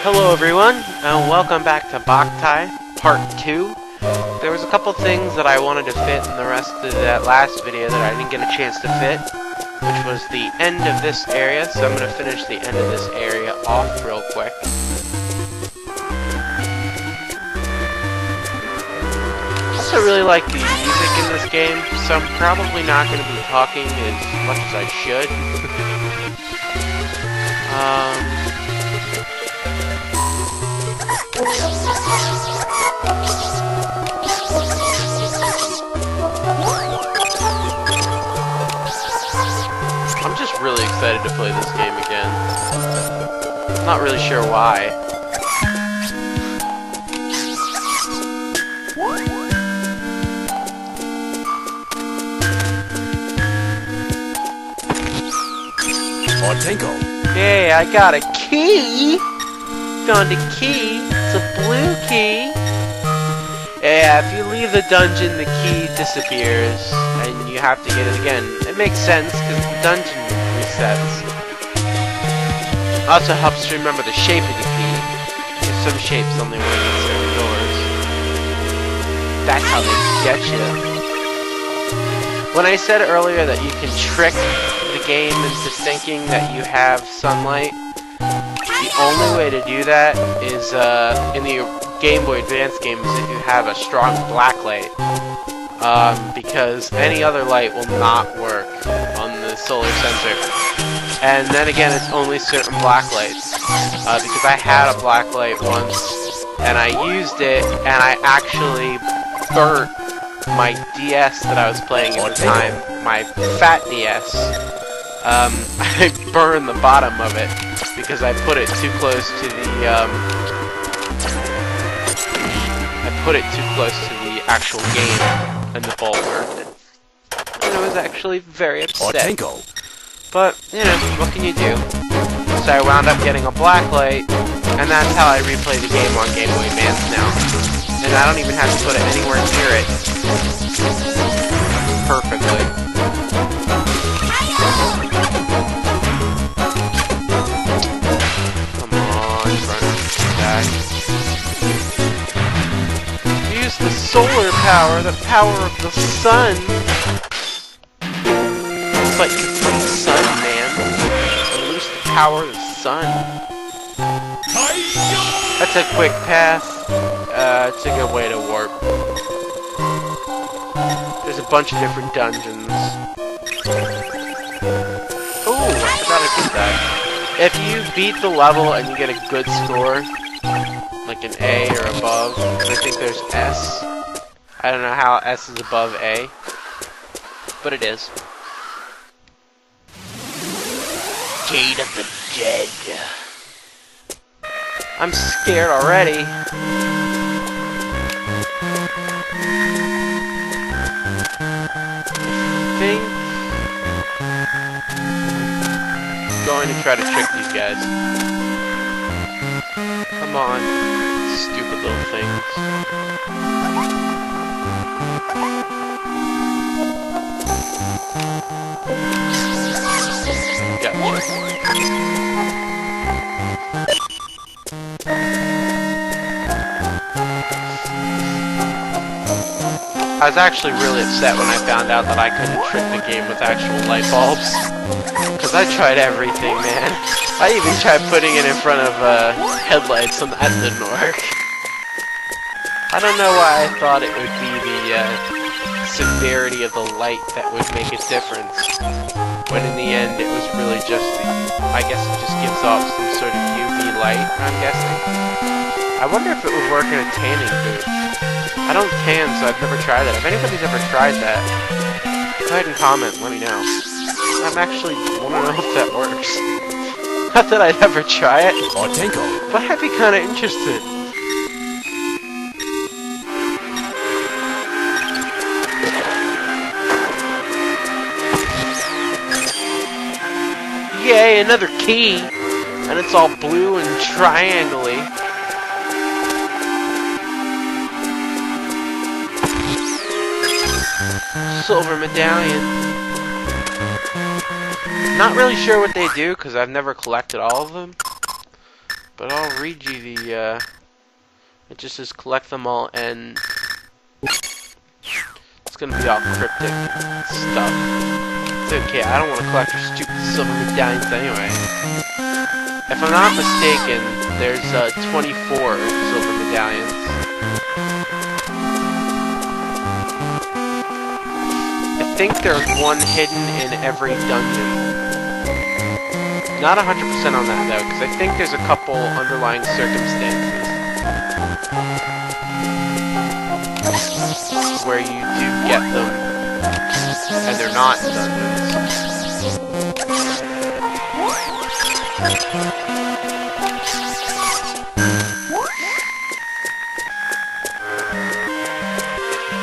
Hello everyone, and welcome back to Boktai, Part 2. There was a couple things that I wanted to fit in the rest of that last video that I didn't get a chance to fit, which was the end of this area, so I'm going to finish the end of this area off real quick. I also really like the music in this game, so I'm probably not going to be talking as much as I should. I'm just really excited to play this game again. I'm not really sure why. Hey, I got a key! Found a key. It's a blue key. Yeah, if you leave the dungeon, the key disappears, and you have to get it again. It makes sense, because the dungeon resets. Also helps to remember the shape of the key. There's some shapes only work in certain doors. That's how they get you. When I said earlier that you can trick the game into thinking that you have sunlight, the only way to do that is in the Game Boy Advance games if you have a strong black light, because any other light will not work on the solar sensor. And then again, it's only certain black lights, because I had a black light once and I used it and I actually burnt my DS that I was playing at the time, my fat DS. I burned the bottom of it because I put it too close to the actual game, and the ball burned it. And I was actually very upset. But, you know, what can you do? So I wound up getting a black light, and that's how I replay the game on Game Boy Advance now. And I don't even have to put it anywhere near it perfectly. Use the solar power, the power of the sun. But you put the sun, man. Use the power of the sun. That's a quick path. It's a good way to warp. There's a bunch of different dungeons. Oh, I forgot I did that. If you beat the level and you get a good score, like an A or above, I think there's S. I don't know how S is above A, but it is. Gate of the Dead. I'm scared already. I think I'm going to try to trick these guys. Come on, stupid little things. Gotcha. I was actually really upset when I found out that I couldn't trick the game with actual light bulbs. Because I tried everything, man. I even tried putting it in front of headlights and that didn't work. I don't know why I thought it would be the severity of the light that would make a difference. When in the end it was really just the, I guess it just gives off some sort of UV light, I'm guessing. I wonder if it would work in a tanning booth. I don't tan, so I've never tried that. If anybody's ever tried that, go ahead and comment, let me know. I'm actually want to know if that works. Not that I'd ever try it, but I'd be kind of interested. Yay, another key! And it's all blue and triangle-y. Silver medallion. Not really sure what they do, because I've never collected all of them. But I'll read you the, it just says collect them all, and it's gonna be all cryptic stuff. It's okay, I don't want to collect your stupid silver medallions anyway. If I'm not mistaken, there's 24 silver medallions. I think there's one hidden in every dungeon. Not 100% on that though, because I think there's a couple underlying circumstances where you do get them, and they're not in dungeons.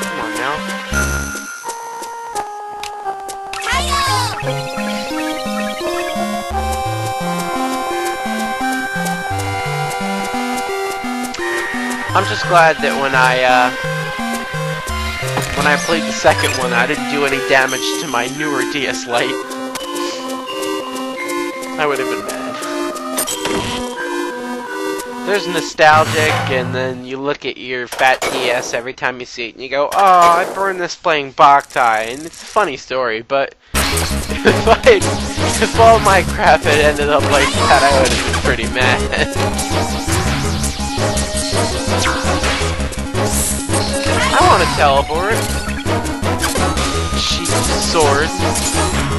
Come on now. I'm just glad that when I played the second one, I didn't do any damage to my newer DS Lite. I would have been mad. There's nostalgic, and then you look at your fat DS every time you see it, and you go, "Oh, I burned this playing Boktai," and it's a funny story, but if all my crap had ended up like that, I would have been pretty mad. I want to teleport. Cheap sword.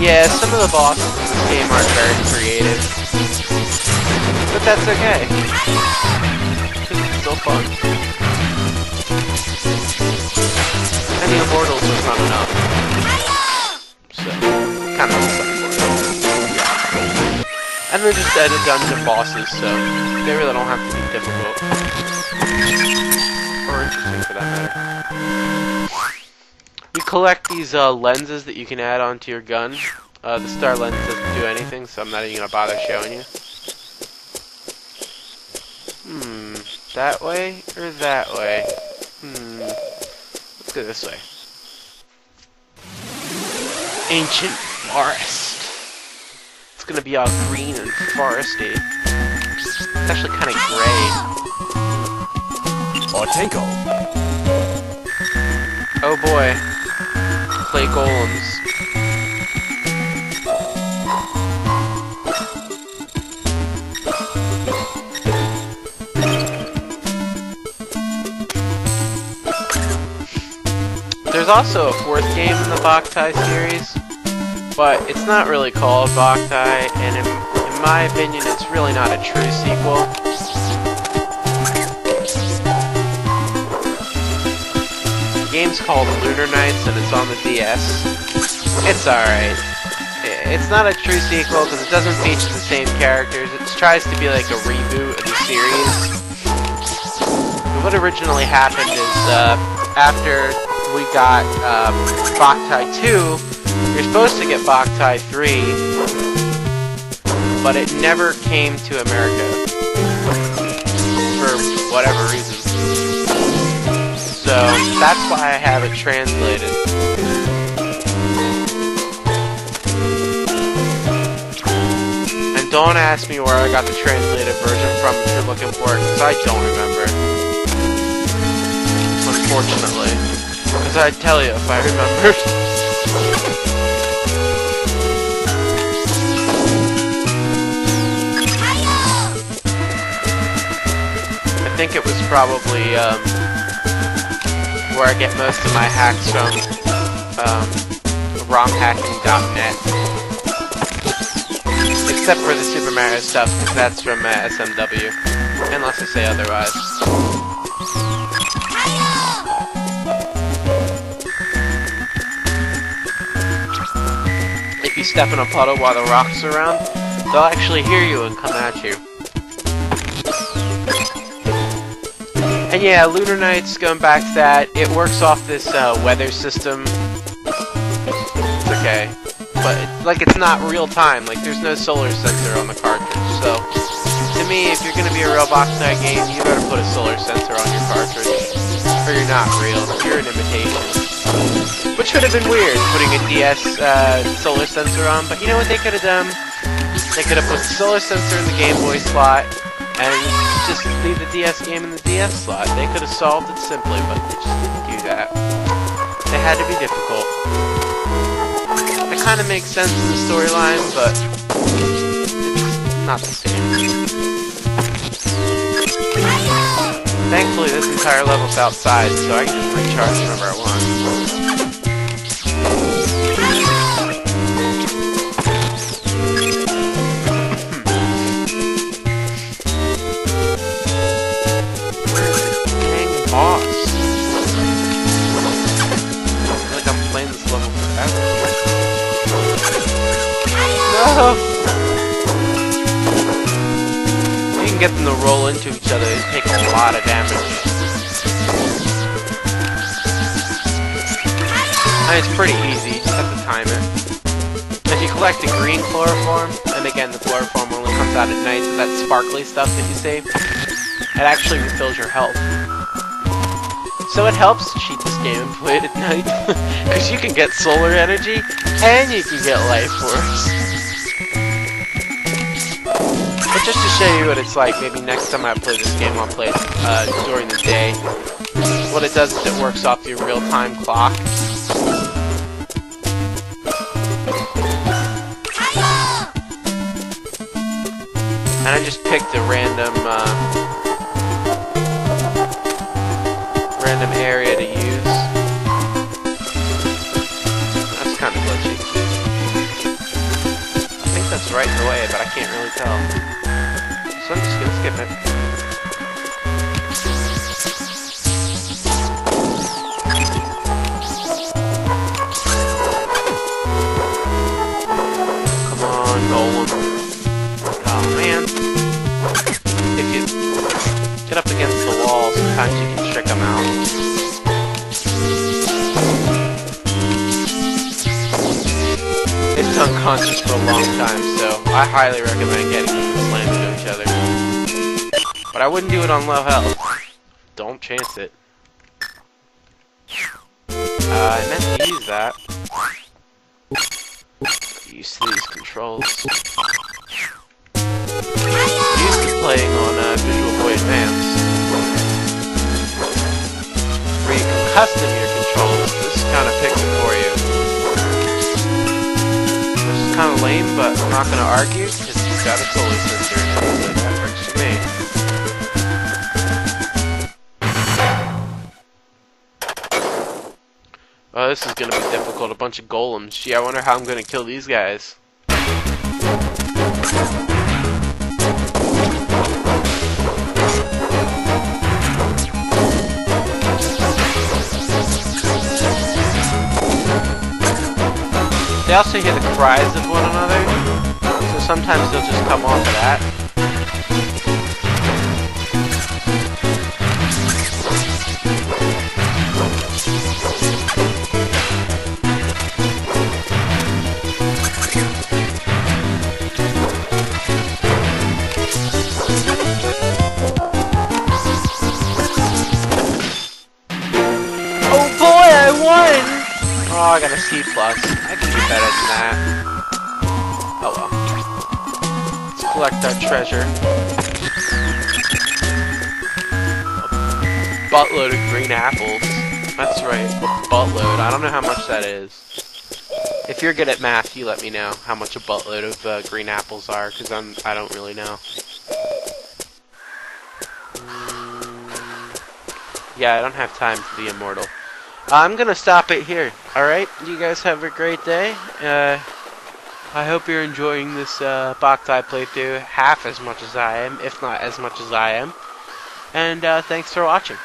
Yeah, some of the bosses in this game aren't very creative. But that's okay. It's still fun. And the immortals are fun enough. So, kind of yeah. And they're just edit dungeon bosses, so they really don't have to be difficult. Or interesting for that matter. You collect these lenses that you can add onto your gun. The star lens doesn't do anything, so I'm not even gonna bother showing you. That way or that way? Let's go this way. Ancient forest. It's gonna be all green and foresty. It's actually kind of gray. Ortenko. Oh boy. Play golems. There's also a fourth game in the Boktai series, but it's not really called Boktai, and in my opinion, it's really not a true sequel. The game's called Lunar Nights, and it's on the DS. It's alright. It's not a true sequel because it doesn't feature the same characters. It tries to be like a reboot of the series. But what originally happened is, after we got Boktai 2, you're supposed to get Boktai 3, but it never came to America for whatever reason. So that's why I have it translated. And don't ask me where I got the translated version from if you're looking for it, because I don't remember. Unfortunately. Because I'd tell you if I remembered. I think it was probably where I get most of my hacks from, romhacking.net. Except for the Super Mario stuff, because that's from SMW. Unless I say otherwise. If you step in a puddle while the rocks are around, they'll actually hear you and come at you. And yeah, Lunar Nights, going back to that, it works off this weather system. It's okay. But, it's not real time. There's no solar sensor on the cartridge. So, to me, if you're going to be a real Boktai game, you better put a solar sensor on your cartridge. Or you're not real. You're an imitation. Which would have been weird, putting a DS solar sensor on, but you know what they could have done? They could have put the solar sensor in the Game Boy slot, and just leave the DS game in the DS slot. They could have solved it simply, but they just didn't do that. They had to be difficult. It kind of makes sense in the storyline, but it's not the same. Thankfully, this entire level's outside, so I can just recharge whenever I want. Boss. I feel like I'm playing this level forever. No! You can get them to roll into each other and take a lot of damage. And it's pretty easy, you just have to time it. If you collect the green chloroform, and again the chloroform only comes out at night, so that sparkly stuff that you save, it actually refills your health. So it helps to cheat this game and play it at night, because you can get solar energy, and you can get life force. But just to show you what it's like, maybe next time I play this game, I'll play it during the day. What it does is it works off your real-time clock. And I just picked a random area to use. That's kind of glitchy. I think that's right in the way, but I can't really tell. So I'm just gonna skip it. Come on, golem. Oh man. If you get up against the wall, sometimes you can trick them out. It's unconscious for a long time, so I highly recommend getting them to slam into each other. But I wouldn't do it on low health. Don't chance it. I meant to use that. Used to these controls. Used to playing on Visual Boy Advance, where you can custom your controls. This kind of picks it for you. Which is kind of lame, but I'm not going to argue, because it's got a solar sensor in it, so that works for me. Oh, this is going to be difficult. A bunch of golems. Gee, I wonder how I'm going to kill these guys. They also hear the cries of one another, so sometimes they'll just come off of that. Oh boy, I won! Oh, I got a C+. I can do better than that. Oh well. Let's collect our treasure. A buttload of green apples. That's right, a buttload. I don't know how much that is. If you're good at math, you let me know how much a buttload of green apples are, because I don't really know. Yeah, I don't have time to be immortal. I'm gonna stop it here. Alright, you guys have a great day. I hope you're enjoying this Boktai playthrough half as much as I am, if not as much as I am. And thanks for watching.